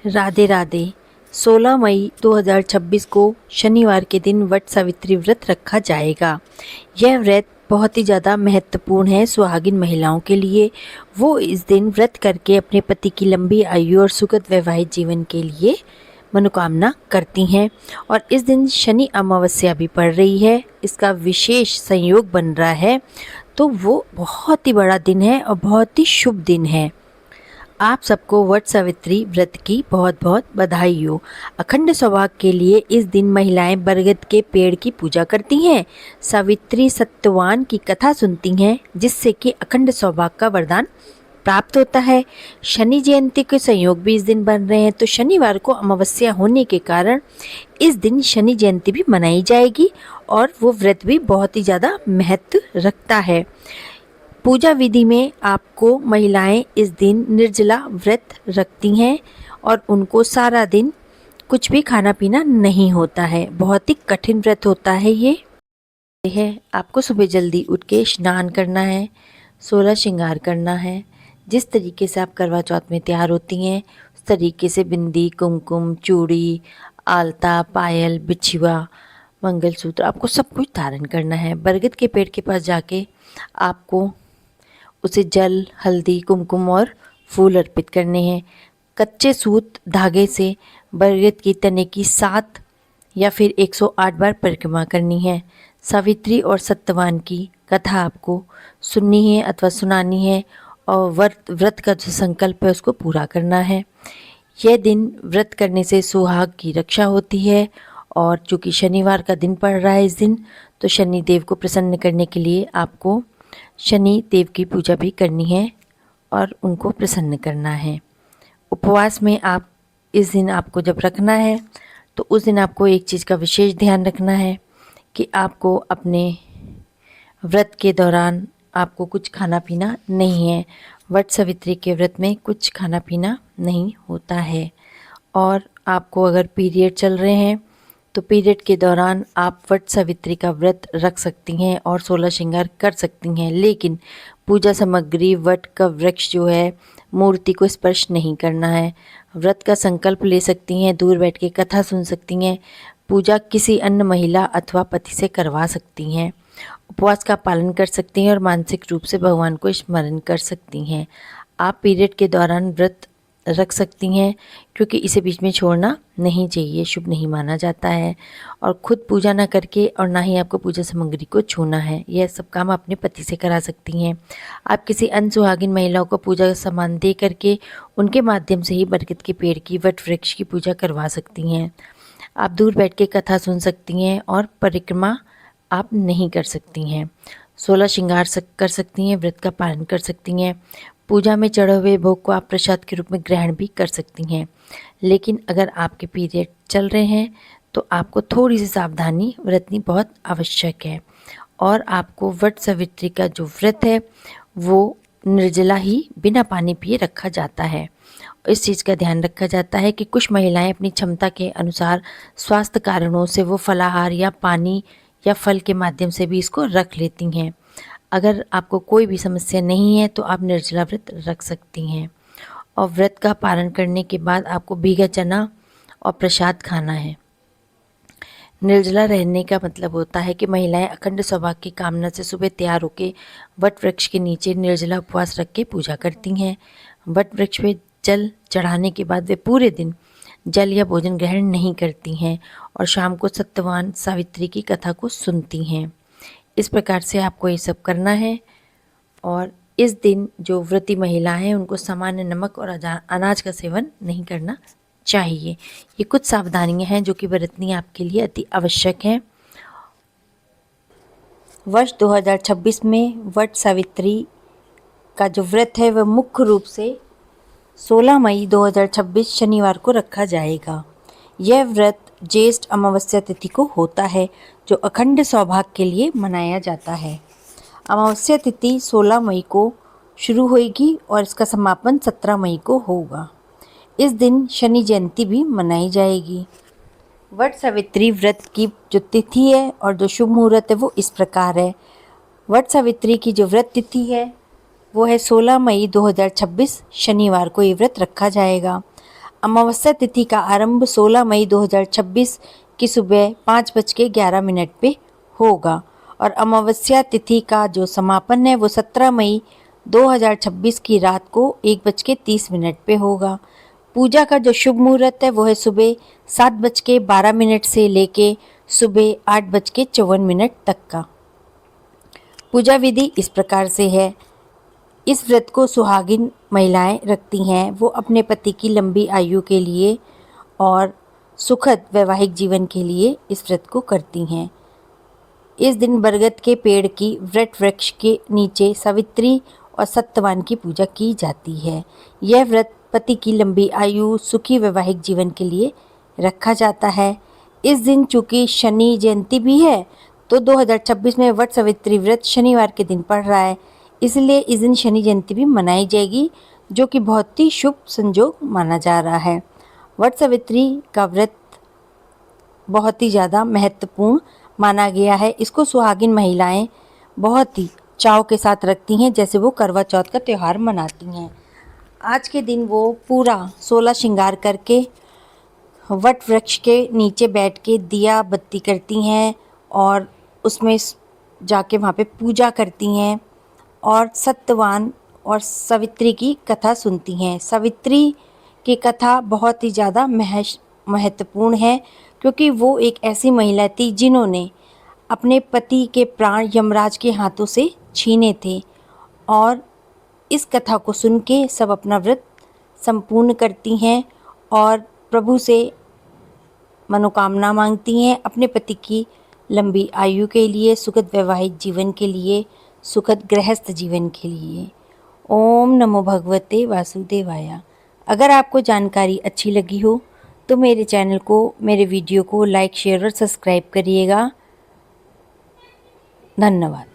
राधे राधे। 16 मई 2026 को शनिवार के दिन वट सावित्री व्रत रखा जाएगा। यह व्रत बहुत ही ज़्यादा महत्वपूर्ण है सुहागिन महिलाओं के लिए। वो इस दिन व्रत करके अपने पति की लंबी आयु और सुखद वैवाहिक जीवन के लिए मनोकामना करती हैं। और इस दिन शनि अमावस्या भी पड़ रही है, इसका विशेष संयोग बन रहा है, तो वो बहुत ही बड़ा दिन है और बहुत ही शुभ दिन है। आप सबको वट सावित्री व्रत की बहुत बहुत बधाई हो। अखंड सौभाग्य के लिए इस दिन महिलाएं बरगद के पेड़ की पूजा करती हैं, सावित्री सत्यवान की कथा सुनती हैं, जिससे कि अखंड सौभाग्य का वरदान प्राप्त होता है। शनि जयंती के संयोग भी इस दिन बन रहे हैं, तो शनिवार को अमावस्या होने के कारण इस दिन शनि जयंती भी मनाई जाएगी और वो व्रत भी बहुत ही ज़्यादा महत्व रखता है। पूजा विधि में आपको महिलाएं इस दिन निर्जला व्रत रखती हैं और उनको सारा दिन कुछ भी खाना पीना नहीं होता है। बहुत ही कठिन व्रत होता है ये है। आपको सुबह जल्दी उठ के स्नान करना है, 16 श्रृंगार करना है। जिस तरीके से आप करवा चौथ में तैयार होती हैं उस तरीके से बिंदी, कुमकुम, चूड़ी, आलता, पायल, बिछुआ, मंगलसूत्र आपको सब कुछ धारण करना है। बरगद के पेड़ के पास जाके आपको उसे जल, हल्दी, कुमकुम और फूल अर्पित करने हैं। कच्चे सूत धागे से बरगद की तने की 7 या फिर 108 बार परिक्रमा करनी है। सावित्री और सत्यवान की कथा आपको सुननी है अथवा सुनानी है और व्रत का जो संकल्प है उसको पूरा करना है। यह दिन व्रत करने से सुहाग की रक्षा होती है और चूँकि शनिवार का दिन पड़ रहा है इस दिन, तो शनि देव को प्रसन्न करने के लिए आपको शनि देव की पूजा भी करनी है और उनको प्रसन्न करना है। उपवास में आप इस दिन आपको जब रखना है तो उस दिन आपको एक चीज़ का विशेष ध्यान रखना है कि आपको अपने व्रत के दौरान आपको कुछ खाना पीना नहीं है। वट सावित्री के व्रत में कुछ खाना पीना नहीं होता है। और आपको अगर पीरियड चल रहे हैं तो पीरियड के दौरान आप वट सावित्री का व्रत रख सकती हैं और 16 श्रृंगार कर सकती हैं, लेकिन पूजा सामग्री वट का वृक्ष जो है मूर्ति को स्पर्श नहीं करना है। व्रत का संकल्प ले सकती हैं, दूर बैठ के कथा सुन सकती हैं, पूजा किसी अन्य महिला अथवा पति से करवा सकती हैं, उपवास का पालन कर सकती हैं और मानसिक रूप से भगवान को स्मरण कर सकती हैं। आप पीरियड के दौरान व्रत रख सकती हैं क्योंकि इसे बीच में छोड़ना नहीं चाहिए, शुभ नहीं माना जाता है। और खुद पूजा ना करके और ना ही आपको पूजा सामग्री को छूना है। यह सब काम अपने पति से करा सकती हैं। आप किसी अन्य सुहागिन महिलाओं को पूजा का सामान दे करके उनके माध्यम से ही बरगद के पेड़ की, वट वृक्ष की पूजा करवा सकती हैं। आप दूर बैठ के कथा सुन सकती हैं और परिक्रमा आप नहीं कर सकती हैं। 16 श्रृंगार कर सकती हैं, व्रत का पालन कर सकती हैं। पूजा में चढ़े हुए भोग को आप प्रसाद के रूप में ग्रहण भी कर सकती हैं। लेकिन अगर आपके पीरियड चल रहे हैं तो आपको थोड़ी सी सावधानी बरतनी बहुत आवश्यक है। और आपको वट सावित्री का जो व्रत है वो निर्जला ही बिना पानी पिए रखा जाता है। इस चीज़ का ध्यान रखा जाता है कि कुछ महिलाएं अपनी क्षमता के अनुसार स्वास्थ्य कारणों से वो फलाहार या पानी या फल के माध्यम से भी इसको रख लेती हैं। अगर आपको कोई भी समस्या नहीं है तो आप निर्जला व्रत रख सकती हैं। और व्रत का पालन करने के बाद आपको भीगा चना और प्रसाद खाना है। निर्जला रहने का मतलब होता है कि महिलाएं अखंड सौभाग्य की कामना से सुबह तैयार होकर वट वृक्ष के नीचे निर्जला उपवास रख के पूजा करती हैं। वट वृक्ष पे जल चढ़ाने के बाद वे पूरे दिन जल या भोजन ग्रहण नहीं करती हैं और शाम को सत्यवान सावित्री की कथा को सुनती हैं। इस प्रकार से आपको ये सब करना है। और इस दिन जो व्रती महिला हैं उनको सामान्य नमक और अनाज का सेवन नहीं करना चाहिए। ये कुछ सावधानियां हैं जो कि बरतनी आपके लिए अति आवश्यक है। वर्ष 2026 में वट सावित्री का जो व्रत है वह मुख्य रूप से 16 मई 2026 शनिवार को रखा जाएगा। यह व्रत ज्येष्ठ अमावस्या तिथि को होता है जो अखंड सौभाग्य के लिए मनाया जाता है। अमावस्या तिथि 16 मई को शुरू होगी और इसका समापन 17 मई को होगा। इस दिन शनि जयंती भी मनाई जाएगी। वट सावित्री व्रत की जो तिथि है और जो शुभ मुहूर्त है वो इस प्रकार है। वट सावित्री की जो व्रत तिथि है वो है 16 मई 2026 शनिवार को ये व्रत रखा जाएगा। अमावस्या तिथि का आरंभ 16 मई 2026 की सुबह 5:11 पे होगा और अमावस्या तिथि का जो समापन है वो 17 मई 2026 की रात को 1:30 पे होगा। पूजा का जो शुभ मुहूर्त है वो है सुबह 7:12 से लेके सुबह 8:54 तक का। पूजा विधि इस प्रकार से है। इस व्रत को सुहागिन महिलाएं रखती हैं। वो अपने पति की लंबी आयु के लिए और सुखद वैवाहिक जीवन के लिए इस व्रत को करती हैं। इस दिन बरगद के पेड़ की वट वृक्ष के नीचे सावित्री और सत्यवान की पूजा की जाती है। यह व्रत पति की लंबी आयु, सुखी वैवाहिक जीवन के लिए रखा जाता है। इस दिन चूँकि शनि जयंती भी है तो 2026 में वट सावित्री व्रत शनिवार के दिन पड़ रहा है, इसलिए इस दिन शनि जयंती भी मनाई जाएगी, जो कि बहुत ही शुभ संयोग माना जा रहा है। वट सावित्री का व्रत बहुत ही ज़्यादा महत्वपूर्ण माना गया है। इसको सुहागिन महिलाएं बहुत ही चाव के साथ रखती हैं, जैसे वो करवा चौथ का त्यौहार मनाती हैं। आज के दिन वो पूरा 16 श्रृंगार करके वट वृक्ष के नीचे बैठ के दिया बत्ती करती हैं और उसमें जाके वहाँ पे पूजा करती हैं और सत्यवान और सावित्री की कथा सुनती हैं। सावित्री की कथा बहुत ही ज़्यादा महत्वपूर्ण है, क्योंकि वो एक ऐसी महिला थी जिन्होंने अपने पति के प्राण यमराज के हाथों से छीने थे और इस कथा को सुन के सब अपना व्रत संपूर्ण करती हैं और प्रभु से मनोकामना मांगती हैं अपने पति की लंबी आयु के लिए, सुखद वैवाहिक जीवन के लिए, सुखद गृहस्थ जीवन के लिए। ओम नमो भगवते वासुदेवाय। अगर आपको जानकारी अच्छी लगी हो तो मेरे चैनल को, मेरे वीडियो को लाइक, शेयर और सब्सक्राइब करिएगा। धन्यवाद।